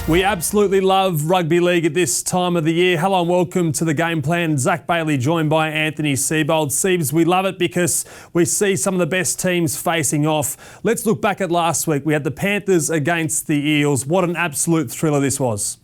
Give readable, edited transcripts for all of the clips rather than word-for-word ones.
We absolutely love rugby league at this time of the year. Hello and welcome to the Game Plan. Zach Bailey joined by Anthony Seibold. Siebes, we love it because we see some of the best teams facing off. Let's look back at last week. We had the Panthers against the Eels. What an absolute thriller this was.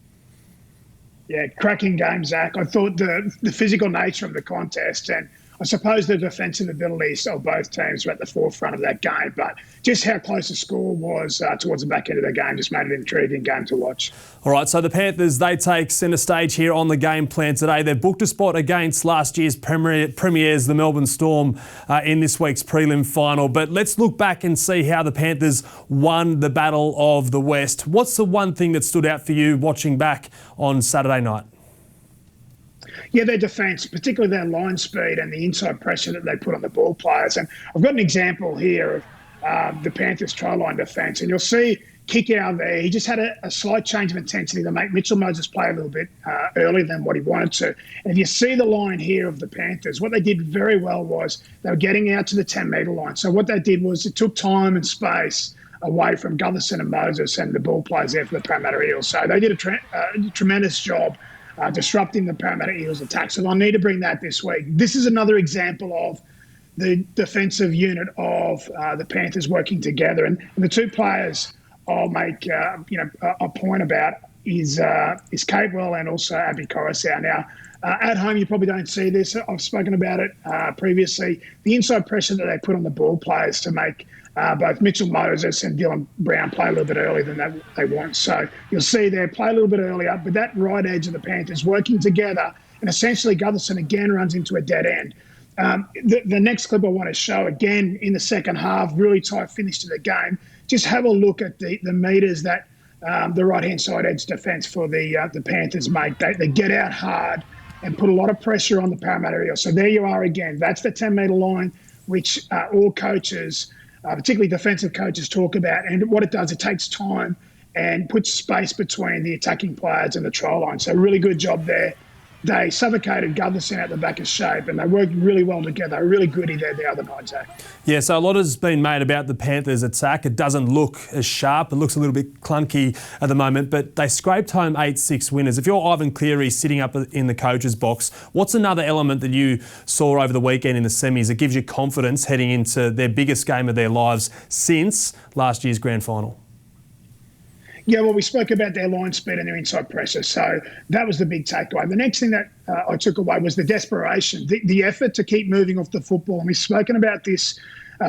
Yeah, cracking game, Zach. I thought the physical nature of the contest and I suppose the defensive abilities of both teams were at the forefront of that game, but just how close the score was towards the back end of the game just made it an intriguing game to watch. All right, so the Panthers, they take centre stage here on the Game Plan today. They've booked a spot against last year's premiers, the Melbourne Storm, in this week's prelim final. But let's look back and see how the Panthers won the Battle of the West. What's the one thing that stood out for you watching back on Saturday night? Yeah, their defence, particularly their line speed and the inside pressure that they put on the ball players. And I've got an example here of the Panthers try line defence. And you'll see kick out there. He just had a slight change of intensity to make Mitchell Moses play a little bit earlier than what he wanted to. And if you see the line here of the Panthers, what they did very well was they were getting out to the 10-metre line. So what they did was it took time and space away from Gutherson and Moses and the ball players there for the Parramatta Eels. So they did a tremendous job disrupting the Parramatta Eels attack. So they'll need to bring that this week. This is another example of the defensive unit of the Panthers working together. And the two players I'll make a point about is Capewell and also Abby Coruscant. Now, at home, you probably don't see this. I've spoken about it previously. The inside pressure that they put on the ball players to make both Mitchell Moses and Dylan Brown play a little bit earlier than they want. So you'll see they play a little bit earlier, but that right edge of the Panthers working together, and essentially Gutherson again runs into a dead end. The next clip I want to show, again in the second half, really tight finish to the game. Just have a look at the metres that the right-hand side edge defence for the Panthers make. They get out hard and put a lot of pressure on the Parramatta Eels. So there you are again. That's the 10-metre line, which all coaches, particularly defensive coaches, talk about. And what it does, it takes time and puts space between the attacking players and the try line. So really good job there. They suffocated Gutherson at the back of shape and they worked really well together. Really goody there the other night, Zach. Yeah, so a lot has been made about the Panthers' attack. It doesn't look as sharp. It looks a little bit clunky at the moment, but they scraped home 8-6 winners. If you're Ivan Cleary sitting up in the coach's box, what's another element that you saw over the weekend in the semis that gives you confidence heading into their biggest game of their lives since last year's grand final? Yeah, well, we spoke about their line speed and their inside pressure. So that was the big takeaway. The next thing that I took away was the desperation, the effort to keep moving off the football. And we've spoken about this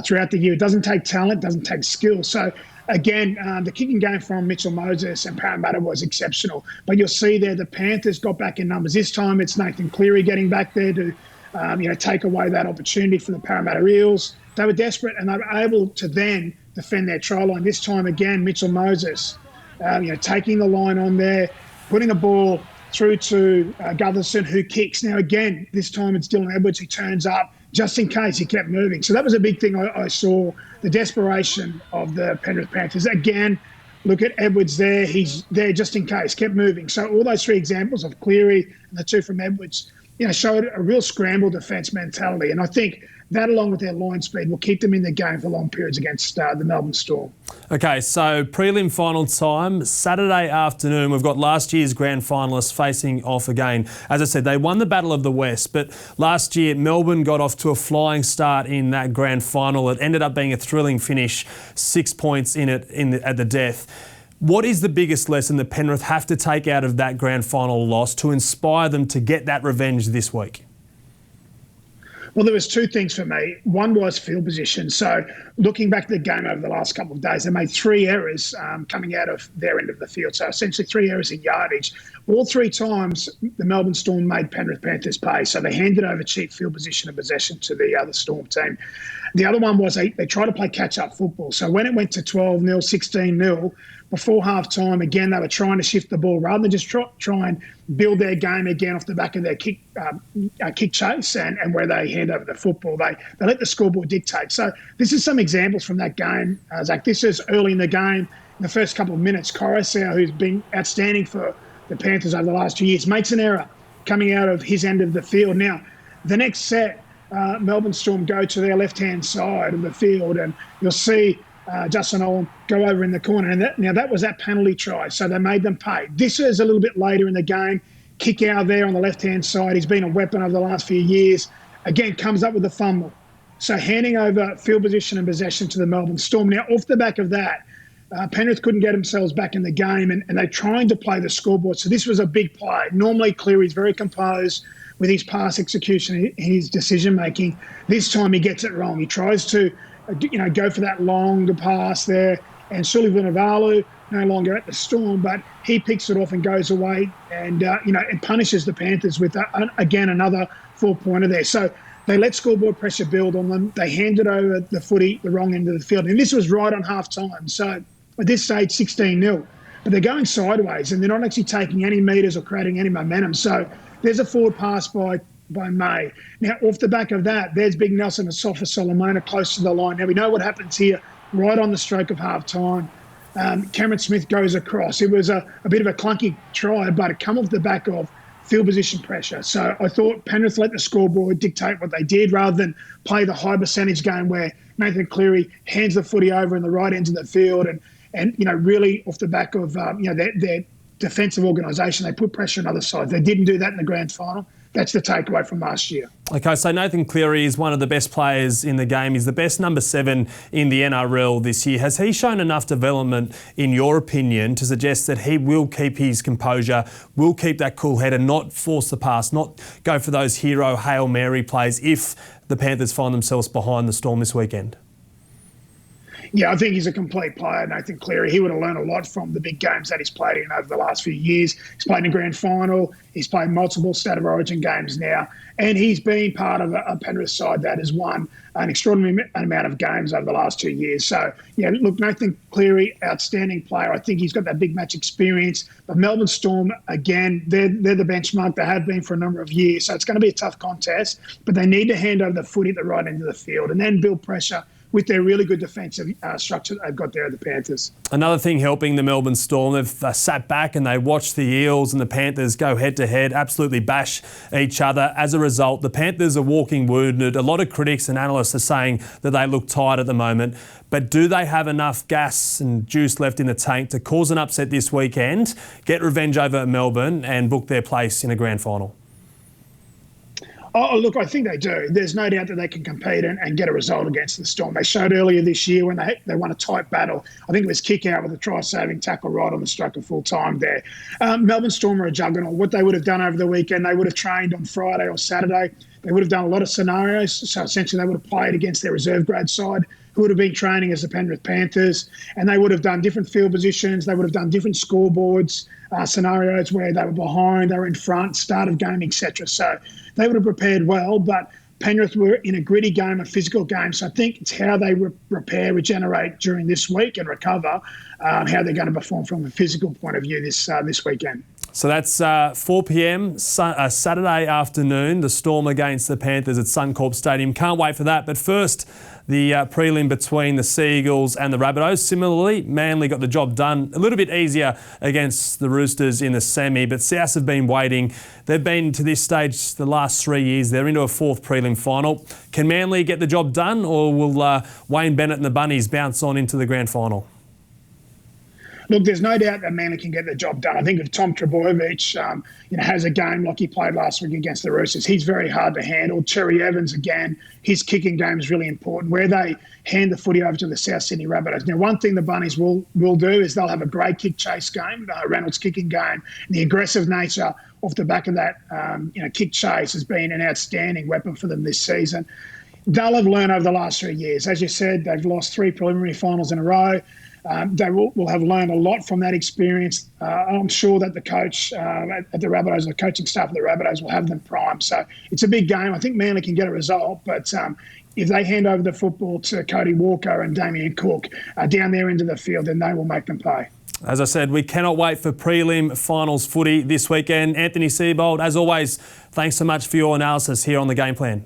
throughout the year. It doesn't take talent, doesn't take skill. So, again, the kicking game from Mitchell Moses and Parramatta was exceptional. But you'll see there the Panthers got back in numbers. This time it's Nathan Cleary getting back there to take away that opportunity for the Parramatta Eels. They were desperate and they were able to then defend their try line. This time, again, Mitchell Moses taking the line on there, putting the ball through to Gutherson, who kicks. Now, again, this time it's Dylan Edwards who turns up just in case he kept moving. So that was a big thing I saw, the desperation of the Penrith Panthers. Again, look at Edwards there. He's there just in case, kept moving. So all those three examples of Cleary and the two from Edwards, showed a real scramble defence mentality. And I think that, along with their line speed, will keep them in the game for long periods against the Melbourne Storm. Okay, so prelim final time, Saturday afternoon. We've got last year's grand finalists facing off again. As I said, they won the Battle of the West, but last year Melbourne got off to a flying start in that grand final. It ended up being a thrilling finish, 6 points in it at the death. What is the biggest lesson that Penrith have to take out of that grand final loss to inspire them to get that revenge this week? Well, there was two things for me. One was field position. So looking back at the game over the last couple of days, they made 3 errors coming out of their end of the field. So essentially 3 errors in yardage. All 3 times the Melbourne Storm made Penrith Panthers pay. So they handed over cheap field position and possession to the other Storm team. The other one was they tried to play catch-up football. So when it went to 12-0, 16-0, before half-time, again, they were trying to shift the ball rather than just try and build their game again off the back of their kick chase and where they hand over the football. They let the scoreboard dictate. So this is some examples from that game. Zach, this is early in the game, in the first couple of minutes. Coruscant, who's been outstanding for the Panthers over the last 2 years, makes an error coming out of his end of the field. Now, the next set, Melbourne Storm go to their left-hand side of the field, and you'll see Justin Olam go over in the corner. And that was that penalty try, so they made them pay. This is a little bit later in the game. Kick out there on the left-hand side. He's been a weapon over the last few years. Again, comes up with a fumble. So handing over field position and possession to the Melbourne Storm. Now, off the back of that, Penrith couldn't get themselves back in the game, and they're trying to play the scoreboard. So this was a big play. Normally, Cleary's very composed with his pass execution and his decision-making. This time he gets it wrong. He tries to go for that longer pass there, and Sully Vunivalu no longer at the Storm, but he picks it off and goes away, and it punishes the Panthers with again another 4-pointer there. So they let scoreboard pressure build on them. They handed over the footy the wrong end of the field, and this was right on half time. So at this stage, 16-0, but they're going sideways and they're not actually taking any metres or creating any momentum. So there's a forward pass by May. Now, off the back of that, there's Big Nelson and Sofa Solomona close to the line. Now, we know what happens here right on the stroke of half-time. Cameron Smith goes across. It was a bit of a clunky try, but it come off the back of field position pressure. So I thought Penrith let the scoreboard dictate what they did rather than play the high percentage game where Nathan Cleary hands the footy over in the right end of the field and really off the back of their defensive organisation, they put pressure on other sides. They didn't do that in the grand final. That's the takeaway from last year. Okay, so Nathan Cleary is one of the best players in the game. He's the best number 7 in the NRL this year. Has he shown enough development, in your opinion, to suggest that he will keep his composure, will keep that cool head and not force the pass, not go for those hero Hail Mary plays if the Panthers find themselves behind the Storm this weekend? Yeah, I think he's a complete player, Nathan Cleary. He would have learned a lot from the big games that he's played in over the last few years. He's played in a grand final. He's played multiple State of Origin games now. And he's been part of a Penrith side that has won an extraordinary amount of games over the last 2 years. So, yeah, look, Nathan Cleary, outstanding player. I think he's got that big match experience. But Melbourne Storm, again, they're the benchmark. They have been for a number of years. So it's going to be a tough contest. But they need to hand over the footy at the right end of the field and then build pressure with their really good defensive structure that they've got there at the Panthers. Another thing helping the Melbourne Storm, they've sat back and they watched the Eels and the Panthers go head-to-head, absolutely bash each other. As a result, the Panthers are walking wounded. A lot of critics and analysts are saying that they look tired at the moment. But do they have enough gas and juice left in the tank to cause an upset this weekend, get revenge over Melbourne and book their place in a grand final? Oh, look, I think they do. There's no doubt that they can compete and get a result against the Storm. They showed earlier this year when they won a tight battle. I think it was kick out with a try-saving tackle right on the stroke of full time there. Melbourne Storm are a juggernaut. What they would have done over the weekend, they would have trained on Friday or Saturday. They would have done a lot of scenarios. So essentially they would have played against their reserve grade side, who would have been training as the Penrith Panthers, and they would have done different field positions. They would have done different scoreboards, scenarios where they were behind, they were in front, start of game, etc. So they would have prepared well, but Penrith were in a gritty game, a physical game. So I think it's how they repair, regenerate during this week and recover, how they're going to perform from a physical point of view this weekend. So that's 4 p.m, Saturday afternoon, the Storm against the Panthers at Suncorp Stadium. Can't wait for that. But first, the prelim between the Sea Eagles and the Rabbitohs. Similarly, Manly got the job done a little bit easier against the Roosters in the semi, but South have been waiting. They've been to this stage the last 3 years. They're into a 4th prelim final. Can Manly get the job done, or will Wayne Bennett and the Bunnies bounce on into the grand final? Look, there's no doubt that Manly can get the job done. I think if Tom Trbojevic has a game like he played last week against the Roosters, he's very hard to handle. Cherry Evans, again, his kicking game is really important, where they hand the footy over to the South Sydney Rabbitohs. Now, one thing the Bunnies will do is they'll have a great kick chase game, Reynolds' kicking game. And the aggressive nature off the back of that kick chase has been an outstanding weapon for them this season. They'll have learned over the last 3 years. As you said, they've lost 3 preliminary finals in a row. They will have learned a lot from that experience. I'm sure that the coach at the Rabbitohs, the coaching staff of the Rabbitohs will have them primed. So it's a big game. I think Manly can get a result, but if they hand over the football to Cody Walker and Damien Cook down their end of the field, then they will make them pay. As I said, we cannot wait for prelim finals footy this weekend. Anthony Seibold, as always, thanks so much for your analysis here on The Game Plan.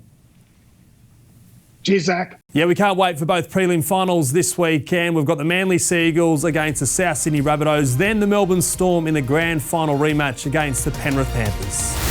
Cheers, Zach. Yeah, we can't wait for both prelim finals this weekend. We've got the Manly Sea Eagles against the South Sydney Rabbitohs, then the Melbourne Storm in the grand final rematch against the Penrith Panthers.